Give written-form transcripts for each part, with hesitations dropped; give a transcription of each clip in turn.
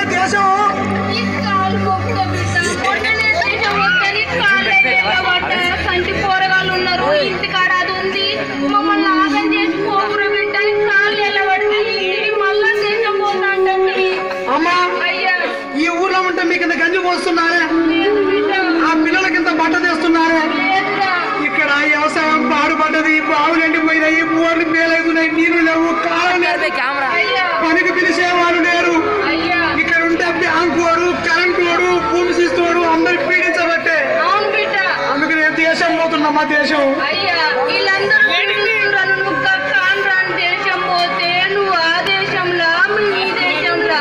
దేశం సంటి పోరగాళ్ళు ఉన్నారు ఇంటికాడ అది ఉంది మమ్మల్ని ఆగం చేసి పోకురు బిడ్డ కాళ్ళు ఎల్లబడి మళ్ళా దేశం పోతా అంటే అమ్మా అయ్యా ఈ ఊర్లో ఉంటే మీకు ఇంత గంజి పోస్తున్నారే ఆ పిల్లలకి ఇంత బట్ట తెస్తున్నారే ఇక్కడ వ్యవసాయం పాడుపడ్డది బావులు ఎండిపోయినాయి బోర్లు మేలవుతున్నాయి నీళ్లు లేవు కాలం పనికి పిలిచేవారు లేరు ఇక్కడ ఉంటే బ్యాంకు వాడు కరెంటు వాడు భూమి శిస్తోడు అందరు పీడించబట్టే అందుకని దేశం పోతున్నమ్మా దేశం దేశం పోతే నువ్వు ఆ దేశంలో ఈ దేశంలో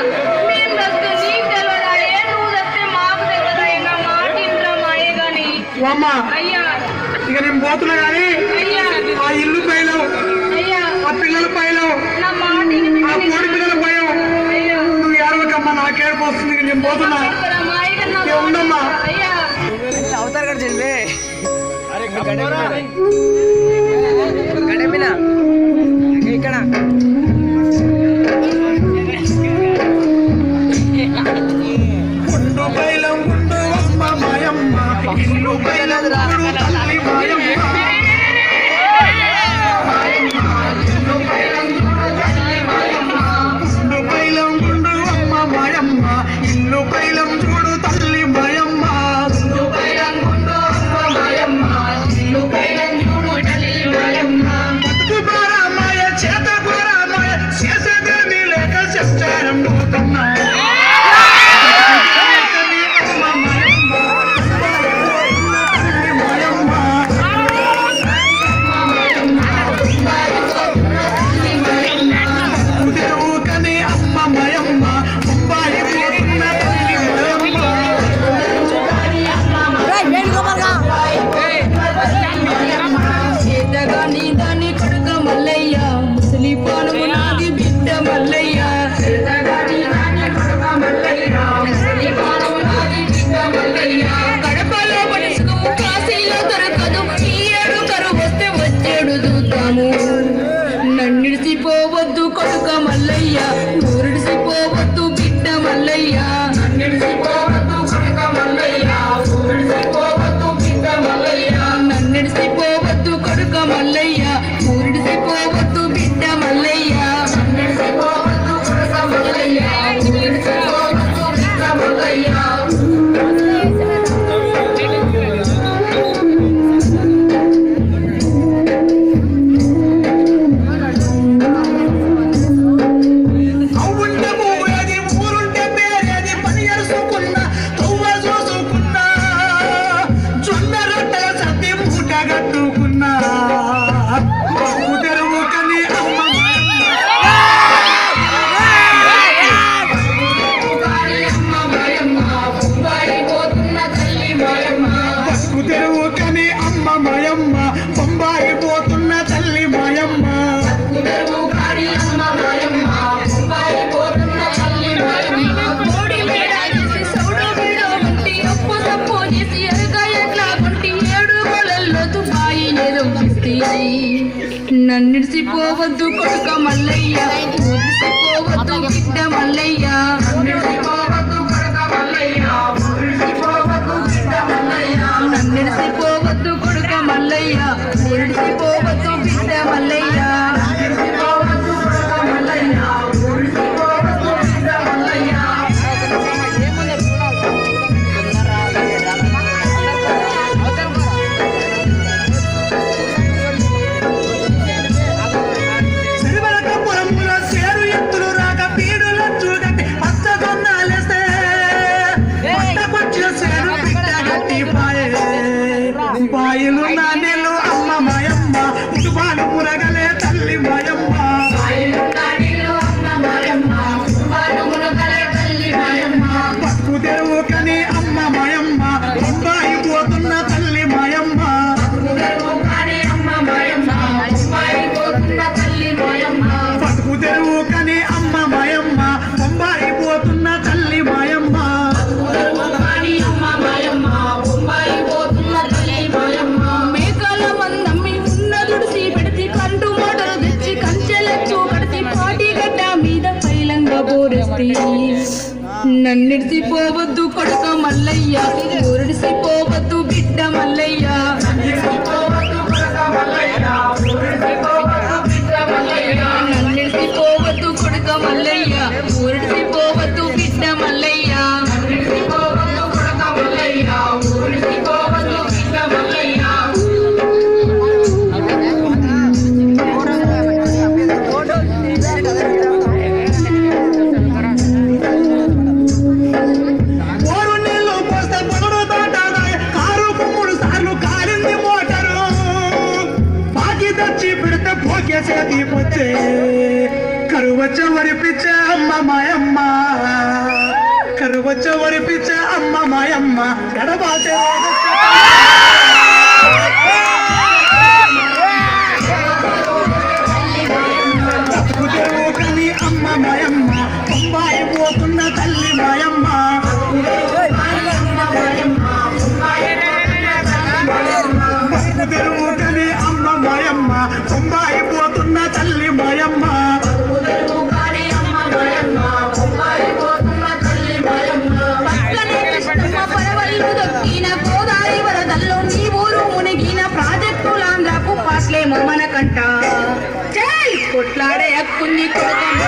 మేము వస్తే నీకు తెలియదాయే నువ్వు వస్తే మాకు తెలియదా మాట ఇంట్లో మాయే గాని అమ్మా అయ్యా ఇక నేను పోతున్నా గానీ ఆ ఇల్లు పైలం ఆ పిల్లల పైలం ఆ కోడి పిల్లల పైలం నువ్వు ఏడవకమ్మా నాకేడుపు వస్తుంది నేను పోతున్నా ఉండమ్మా అవతారు కూడా చెల్లి గడపిన ఇక్కడ గుండు పైలం గుండు అమ్మ మాయమ్మ ఇల్లు పైలం గుండు తల్లి మాయమ్మ గుండు పైలం గుండు అమ్మ మాయమ్మ ఇల్లు పైలం చూడు తల్లి మాయమ్మ గుండు పైలం గుండు అమ్మ మాయమ్మ ఇల్లు పైలం చూడు తల్లి మాయమ్మ బతుకు బారా మాయ చేత బారా మాయ చేసేదేమీ లేక చెప్తారం పోతున్నా నన్నిడిసిపోవద్దు కొడుక మల్లయ్య ఊరిడిసిపోవద్దు బిడ్డ మల్లయ్య నన్నిడిసిపోవద్దు కొడుక మల్లయ్య ఊరిడిసిపోవద్దు బిడ్డ మల్లయ్య నన్నిడిసిపోవద్దు కొడుక మల్లయ్య ఊరిడిసిపోవద్దు బిడ్డ మల్లయ్య నన్నిడిసిపోవద్దు కొడుక మల్లయ్య ఊరిడిసిపోవద్దు బిడ్డ మల్లయ్య నన్నిడిసిపోవద్దు కొడుక మల్లయ్య ఊరిసిపోవద్దు బిడ్డ మల్లయ్య నన్నిడిసిపోవద్దు కొడుక మల్లయ్య ఊరిసిపోవద్దు బిడ్డ మల్లయ్య నన్నిడిసిపోవద్దు కొడుక మల్లయ్య ఊరిసిపోవద్దు బిడ్డ మల్లయ్య నన్నిడిసిపోవద్దు కొడుక మల్లయ్య ఊరిసిపోవద్దు బిడ్డ మల్లయ్య పాయలు నాణ్యలు అమ్మ మాయమ్మ ఉటుపాలు మురగలే తల్లి మాయమ్మ పక్కు తెరువు కని అమ్మ మాయమ్మ బొంబాయి పోతున్న తల్లి మాయమ్మ పక్కు తెరువు కని అమ్మ మాయమ్మ బొంబాయి పోతున్న తల్లి మాయమ్మ మేకల మందమ్మి ఉన్నదుడిసి పెడితే కంటు మోటలు తెచ్చి కంచెలెచ్చు కడితే పాటి గడ్డ మీద పైలంగా బోరెస్తే నన్నిడిసిపోవద్దు కొడుక మల్లయ్య ఊరిడిసిపోవద్దు బిడ్డ మల్లయ్య నన్నిడిసిపోవద్దు కొడుక మల్లయ్య ఊరిడిసిపోవద్దు బిడ్డ మల్లయ్య ఓరు నీళ్ళు పోస్తే పొగడు దాటాదాయ్, కారు కుమ్ముడు సార్లు కాలింది మోటారు, బాకి తెచ్చి పెడితే పోకేసేది పొచ్చే, కరువచ్చ వరిపిచ్చే అమ్మ మాయమ్మ, కరువచ్చ వరిపిచ్చే అమ్మ మాయమ్మ, గడబాసే బతుకుతెరువు కని అమ్మ మాయమ్మ, బొంబాయి పోతున్న తల్లి మాయమ్మ, బతుకుతెరువు కని అమ్మ మాయమ్మ, బొంబాయి పోతున్న తల్లి మాయమ్మ. పక్కనే కృష్ణమ్మ పరవళ్ళు దొక్కిన గోదావరి వరదల్లో నీ ఊరు మునిగిన ప్రాజెక్టులాంధ్రకు పాట్లేమో మనకంట కొట్లాడే హక్కుంది కొడుక